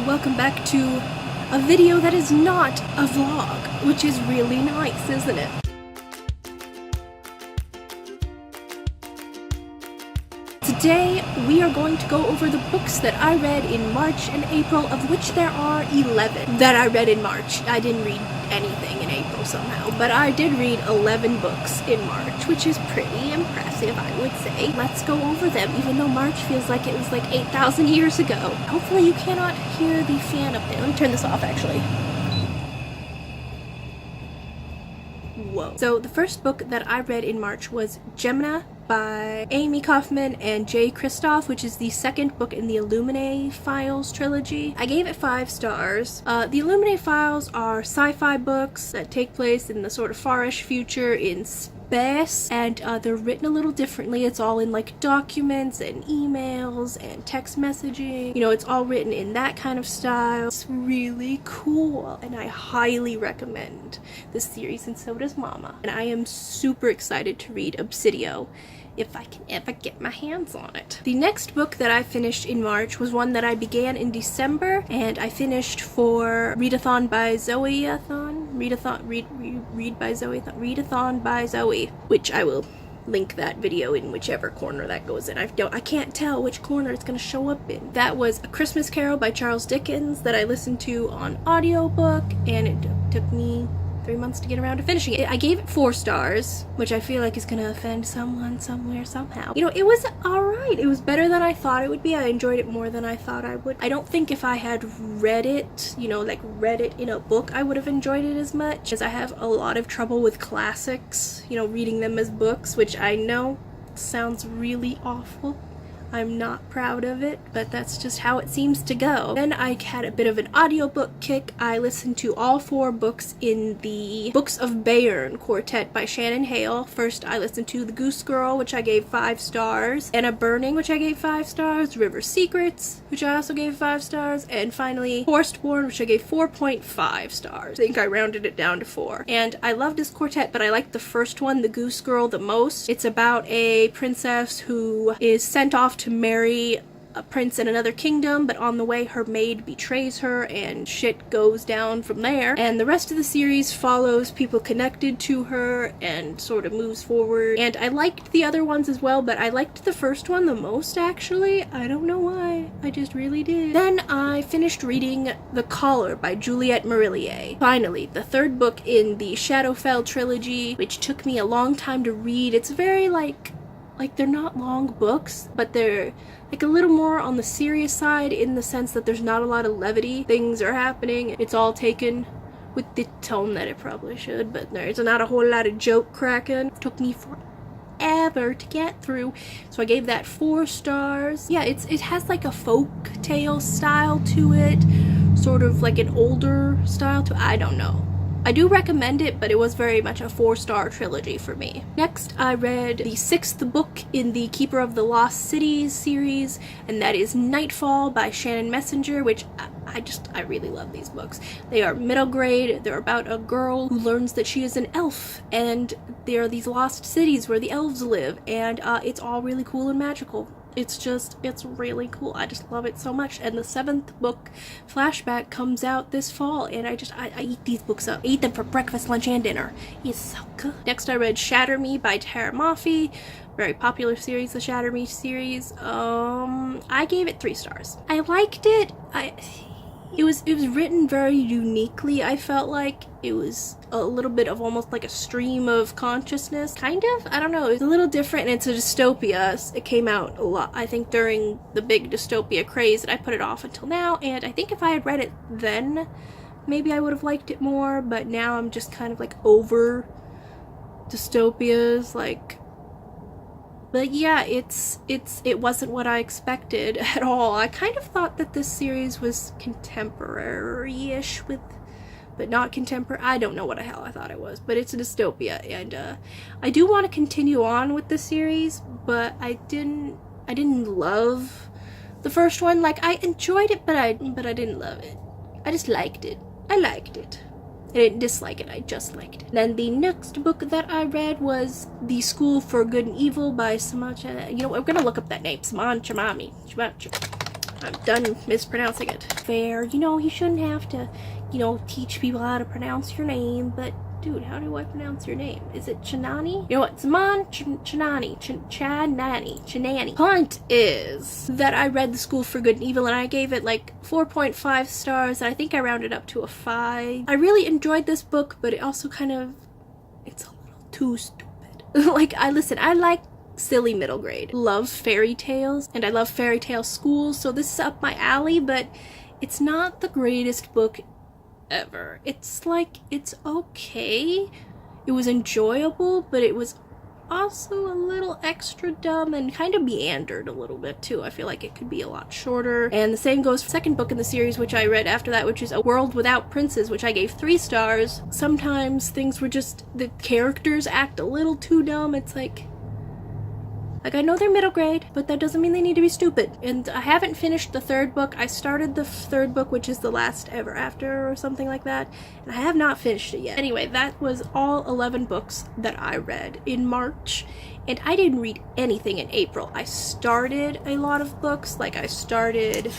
welcome back to a video that is not a vlog, which is really nice, isn't it? Today, we are going to go over the books that I read in March and April, of which there are 11 that I read in March. I didn't read anything in April somehow, but I did read 11 books in March, which is pretty impressive, I would say. Let's go over them, even though March feels like it was like 8,000 years ago. Hopefully you cannot hear the fan up there. Let me turn this off, actually. Whoa. So the first book that I read in March was Gemina by Amie Kaufman and Kristoff, which is the second book in the Illuminae Files trilogy. I gave it 5 stars. The Illuminae Files are sci-fi books that take place in the sort of farish future in space, and they're written a little differently. It's all in like documents and emails and text messaging. You know, it's all written in that kind of style. It's really cool, and I highly recommend this series, and so does Mama. And I am super excited to read Obsidio if I can ever get my hands on it. The next book that I finished in March was one that I began in December, and I finished for Readathon by Zoe-a-thon? Readathon by Zoe, which I will link that video in whichever corner that goes in. I can't tell which corner it's gonna show up in. That was A Christmas Carol by Charles Dickens that I listened to on audiobook, and it took me 3 months to get around to finishing it. I gave it 4 stars, which I feel like is gonna offend someone somewhere somehow. You know, it was alright. It was better than I thought it would be. I enjoyed it more than I thought I would. I don't think if I had read it, you know, like read it in a book, I would have enjoyed it as much, because I have a lot of trouble with classics, you know, reading them as books, which I know sounds really awful. I'm not proud of it, but that's just how it seems to go. Then I had a bit of an audiobook kick. I listened to all 4 books in the Books of Bayern quartet by Shannon and Hale. First, I listened to The Goose Girl, which I gave 5 stars, Enna Burning, which I gave 5 stars, River Secrets, which I also gave 5 stars, and finally Forestborn, which I gave 4.5 stars. I think I rounded it down to 4. And I love this quartet, but I like the first one, The Goose Girl, the most. It's about a princess who is sent off to marry a prince in another kingdom, but on the way her maid betrays her and shit goes down from there. And the rest of the series follows people connected to her and sort of moves forward. And I liked the other ones as well, but I liked the first one the most, actually. I don't know why. I just really did. Then I finished reading The Caller by Juliette Marillier. Finally, the 3rd book in the Shadowfell trilogy, which took me a long time to read. It's very like they're not long books, but they're like a little more on the serious side in the sense that there's not a lot of levity. Things are happening. It's all taken with the tone that it probably should, but there's not a whole lot of joke cracking. It took me forever to get through, so I gave that 4 stars. Yeah, it has like a folk tale style to it, sort of like an older style to it. I don't know. I do recommend it, but it was very much a 4-star trilogy for me. Next, I read the 6th book in the Keeper of the Lost Cities series, and that is Nightfall by Shannon Messenger, which I really love these books. They are middle grade. They're about a girl who learns that she is an elf, and there are these lost cities where the elves live, and it's all really cool and magical. It's really cool. I just love it so much. And the 7th book, Flashback, comes out this fall, and I eat these books up. I eat them for breakfast, lunch, and dinner. It's so good. Next, I read Shatter Me by Tahereh Mafi. Very popular series, the Shatter Me series. I gave it 3 stars. I liked it. It was written very uniquely. I felt like it was a little bit of almost like a stream of consciousness, kind of. I don't know. It's a little different, and it's a dystopia. It came out a lot, I think, during the big dystopia craze, and I put it off until now. And I think if I had read it then, maybe I would have liked it more. But now I'm just kind of like over dystopias, like. But yeah, it wasn't what I expected at all. I kind of thought that this series was contemporary-ish but not contemporary. I don't know what the hell I thought it was, but it's a dystopia, and I do want to continue on with the series, but I didn't love the first one. Like, I enjoyed it, but I didn't love it. I just liked it. I liked it. I didn't dislike it, I just liked it. Then the next book that I read was The School for Good and Evil by Soman. You know, we're gonna look up that name. Soman Chamami. I'm done mispronouncing it. Fair, you know, you shouldn't have to, you know, teach people how to pronounce your name, but dude, how do I pronounce your name? Is it Chainani? You know what? Soman, Chainani, Chainani. Point is that I read The School for Good and Evil and I gave it like 4.5 stars. And I think I rounded up to a 5. I really enjoyed this book, but it also kind of, it's a little too stupid. Like, I like silly middle grade. Love fairy tales, and I love fairy tale schools, so this is up my alley, but it's not the greatest book ever. It's like, it's okay. It was enjoyable, but it was also a little extra dumb and kind of meandered a little bit too. I feel like it could be a lot shorter. And the same goes for the second book in the series, which I read after that, which is A World Without Princes, which I gave 3 stars. Sometimes things were just, the characters act a little too dumb. It's like I know they're middle grade, but that doesn't mean they need to be stupid. And I haven't finished the 3rd book. I started the 3rd book, which is The Last Ever After or something like that, and I have not finished it yet. Anyway, that was all 11 books that I read in March, and I didn't read anything in April. I started a lot of books, like Passenger,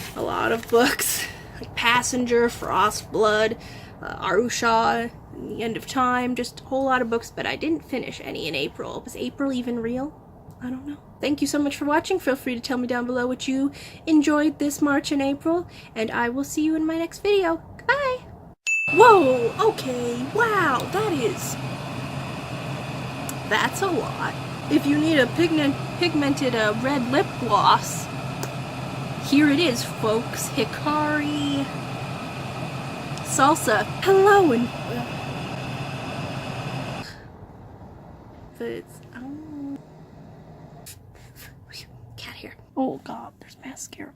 Frostblood, Arusha, and The End of Time, just a whole lot of books, but I didn't finish any in April. Was April even real? I don't know. Thank you so much for watching. Feel free to tell me down below what you enjoyed this March and April, and I will see you in my next video. Goodbye! Whoa! Okay, wow, that's a lot. If you need a pigmented red lip gloss, here it is, folks. Hikari Salsa. Hello, and it's cat hair. Oh god, there's mascara.